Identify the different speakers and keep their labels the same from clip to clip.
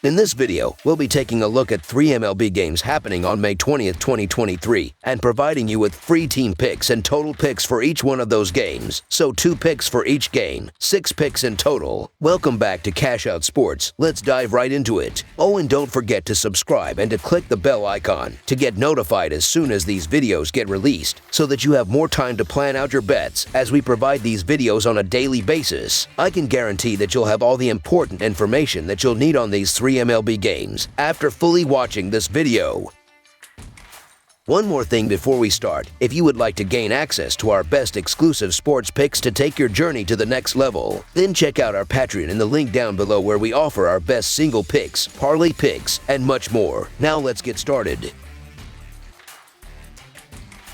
Speaker 1: In this video, we'll be taking a look at 3 MLB games happening on May 20th, 2023, and providing you with free team picks and total picks for each one of those games. So 2 picks for each game, 6 picks in total. Welcome back to Cash Out Sports. Let's dive right into it. Oh, and don't forget to subscribe and to click the bell icon to get notified as soon as these videos get released, so that you have more time to plan out your bets as we provide these videos on a daily basis. I can guarantee that you'll have all the important information that you'll need on these 3 MLB games after fully watching this video. One more thing before we start. If you would like to gain access to our best exclusive sports picks to take your journey to the next level, then check out our Patreon in the link down below, where we offer our best single picks, parlay picks, and much more. Now let's get started.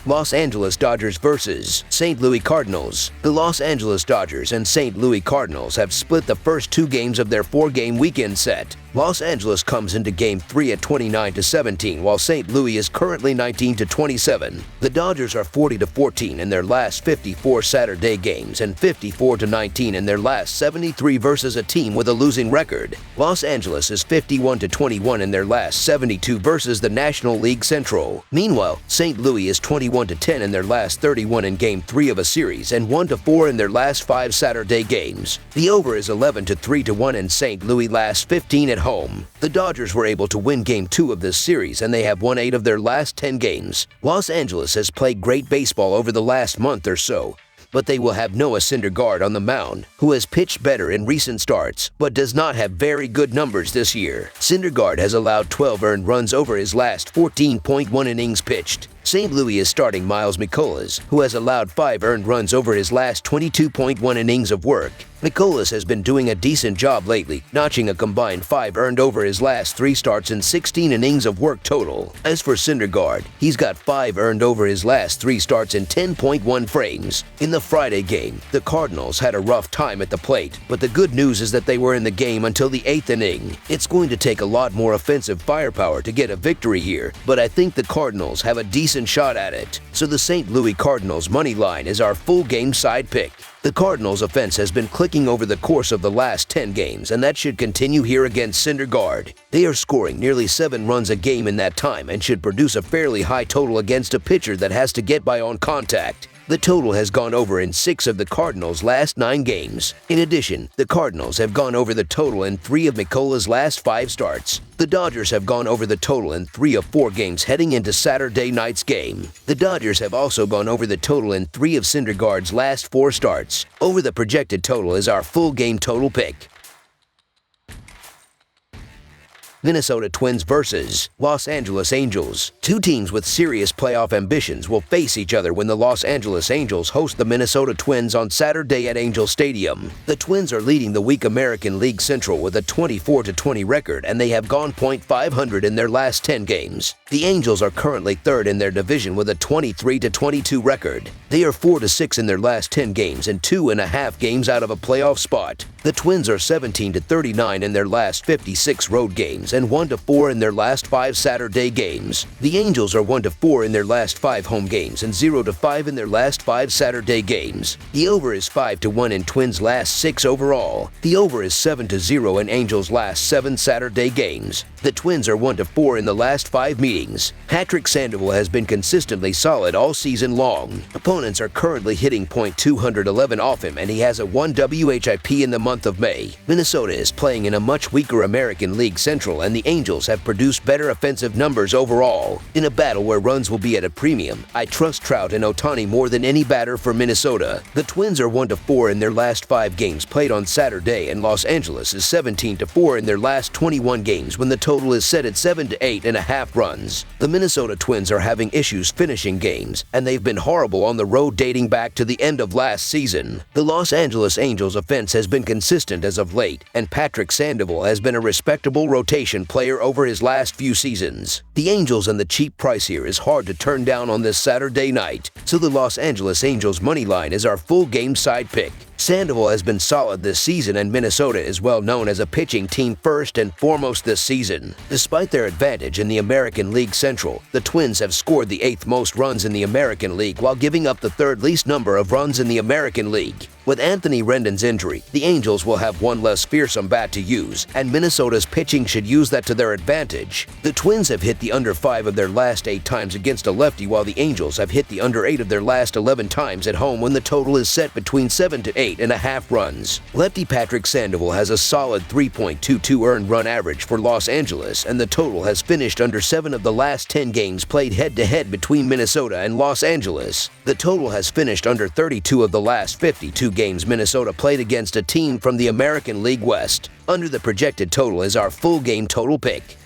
Speaker 1: Los Angeles Dodgers vs. St. Louis Cardinals. The Los Angeles Dodgers and St. Louis Cardinals have split the first 2 games of their 4-game weekend set. Los Angeles comes into Game 3 at 29-17, while St. Louis is currently 19-27. The Dodgers are 40-14 in their last 54 Saturday games and 54-19 in their last 73 versus a team with a losing record. Los Angeles is 51-21 in their last 72 versus the National League Central. Meanwhile, St. Louis is 21-10 in their last 31 in Game 3 of a series and 1-4 in their last 5 Saturday games. The over is 11-3-1 in St. Louis' last 15 at home. The Dodgers were able to win Game 2 of this series, and they have won 8 of their last 10 games. Los Angeles has played great baseball over the last month or so, but they will have Noah Syndergaard on the mound, who has pitched better in recent starts, but does not have very good numbers this year. Syndergaard has allowed 12 earned runs over his last 14.1 innings pitched. St. Louis is starting Miles Mikolas, who has allowed 5 earned runs over his last 22.1 innings of work. Mikolas has been doing a decent job lately, notching a combined 5 earned over his last 3 starts and 16 innings of work total. As for Syndergaard, he's got 5 earned over his last 3 starts in 10.1 frames. In the Friday game, the Cardinals had a rough time at the plate, but the good news is that they were in the game until the 8th inning. It's going to take a lot more offensive firepower to get a victory here, but I think the Cardinals have a decent shot at it. So the St. Louis Cardinals money line is our full game side pick. The Cardinals offense has been clicking over the course of the last 10 games, and that should continue here against Syndergaard. They are scoring nearly 7 runs a game in that time and should produce a fairly high total against a pitcher that has to get by on contact. The total has gone over in 6 of the Cardinals' last 9 games. In addition, the Cardinals have gone over the total in 3 of Mikola's last 5 starts. The Dodgers have gone over the total in 3 of 4 games heading into Saturday night's game. The Dodgers have also gone over the total in 3 of Syndergaard's last 4 starts. Over the projected total is our full game total pick. Minnesota Twins vs. Los Angeles Angels. 2 teams with serious playoff ambitions will face each other when the Los Angeles Angels host the Minnesota Twins on Saturday at Angel Stadium. The Twins are leading the weak American League Central with a 24-20 record, and they have gone .500 in their last 10 games. The Angels are currently 3rd in their division with a 23-22 record. They are 4-6 in their last 10 games and 2.5 games out of a playoff spot. The Twins are 17-39 in their last 56 road games and 1-4 in their last 5 Saturday games. The Angels are 1-4 in their last 5 home games and 0-5 in their last 5 Saturday games. The over is 5-1 in Twins' last 6 overall. The over is 7-0 in Angels' last 7 Saturday games. The Twins are 1-4 in the last 5 meetings. Patrick Sandoval has been consistently solid all season long. Opponents are currently hitting .211 off him, and he has a 1 WHIP in the month of May. Minnesota is playing in a much weaker American League Central, and the Angels have produced better offensive numbers overall. In a battle where runs will be at a premium, I trust Trout and Ohtani more than any batter for Minnesota. The Twins are 1-4 in their last 5 games played on Saturday, and Los Angeles is 17-4 in their last 21 games when the total is set at 7 to 8.5 runs. The Minnesota Twins are having issues finishing games, and they've been horrible on the road dating back to the end of last season. The Los Angeles Angels offense has been consistent as of late, and Patrick Sandoval has been a respectable rotation player over his last few seasons. The Angels and the cheap price here is hard to turn down on this Saturday night, so the Los Angeles Angels money line is our full game side pick. Sandoval has been solid this season, and Minnesota is well known as a pitching team first and foremost this season. Despite their advantage in the American League Central, the Twins have scored the 8th most runs in the American League while giving up the 3rd least number of runs in the American League. With Anthony Rendon's injury, the Angels will have one less fearsome bat to use, and Minnesota's pitching should use that to their advantage. The Twins have hit the under 5 of their last 8 times against a lefty, while the Angels have hit the under 8 of their last 11 times at home when the total is set between 7 to 8.5 runs. Lefty Patrick Sandoval has a solid 3.22 earned run average for Los Angeles, and the total has finished under 7 of the last 10 games played head-to-head between Minnesota and Los Angeles. The total has finished under 32 of the last 52 games Minnesota played against a team from the American League West. Under the projected total is our full game total pick.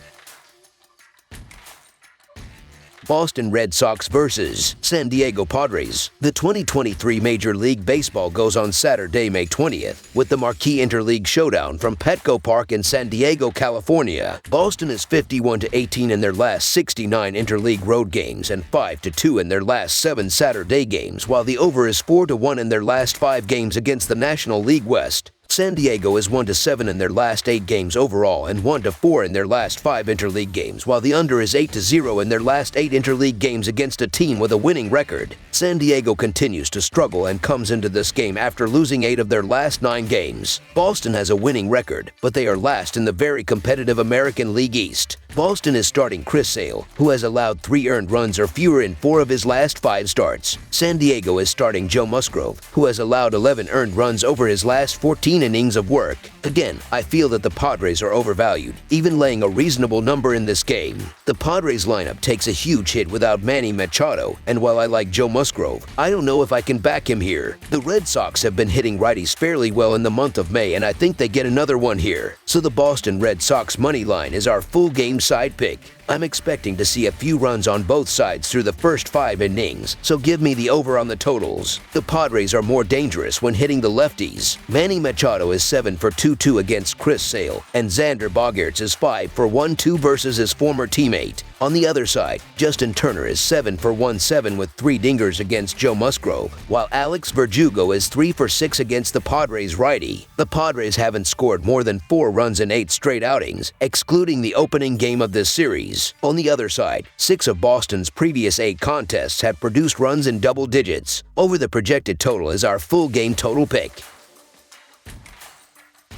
Speaker 1: Boston Red Sox versus San Diego Padres. The 2023 Major League Baseball goes on Saturday, May 20th, with the marquee interleague showdown from Petco Park in San Diego, California. Boston is 51-18 in their last 69 interleague road games and 5-2 in their last 7 Saturday games, while the over is 4-1 in their last 5 games against the National League West. San Diego is 1-7 in their last 8 games overall and 1-4 in their last 5 interleague games, while the under is 8-0 in their last 8 interleague games against a team with a winning record. San Diego continues to struggle and comes into this game after losing 8 of their last 9 games. Boston has a winning record, but they are last in the very competitive American League East. Boston is starting Chris Sale, who has allowed 3 earned runs or fewer in 4 of his last 5 starts. San Diego is starting Joe Musgrove, who has allowed 11 earned runs over his last 14 innings of work. Again, I feel that the Padres are overvalued, even laying a reasonable number in this game. The Padres lineup takes a huge hit without Manny Machado, and while I like Joe Musgrove, I don't know if I can back him here. The Red Sox have been hitting righties fairly well in the month of May, and I think they get another one here. So the Boston Red Sox money line is our full game side pick. I'm expecting to see a few runs on both sides through the first 5 innings, so give me the over on the totals. The Padres are more dangerous when hitting the lefties. Manny Machado is 7 for 2-2 against Chris Sale, and Xander Bogaerts is 5 for 1-2 versus his former teammate. On the other side, Justin Turner is 7 for 1-7 with 3 dingers against Joe Musgrove, while Alex Verdugo is 3 for 6 against the Padres righty. The Padres haven't scored more than 4 runs in 8 straight outings, excluding the opening game of this series. On the other side, 6 of Boston's previous 8 contests have produced runs in double digits. Over the projected total is our full game total pick.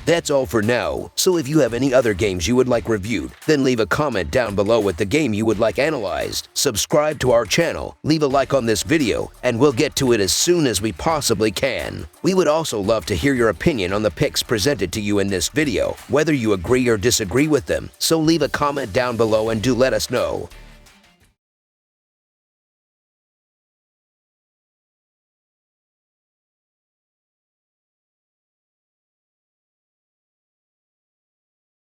Speaker 1: That's all for now, so if you have any other games you would like reviewed, then leave a comment down below with the game you would like analyzed. Subscribe to our channel, leave a like on this video, and we'll get to it as soon as we possibly can. We would also love to hear your opinion on the picks presented to you in this video, whether you agree or disagree with them, so leave a comment down below and do let us know.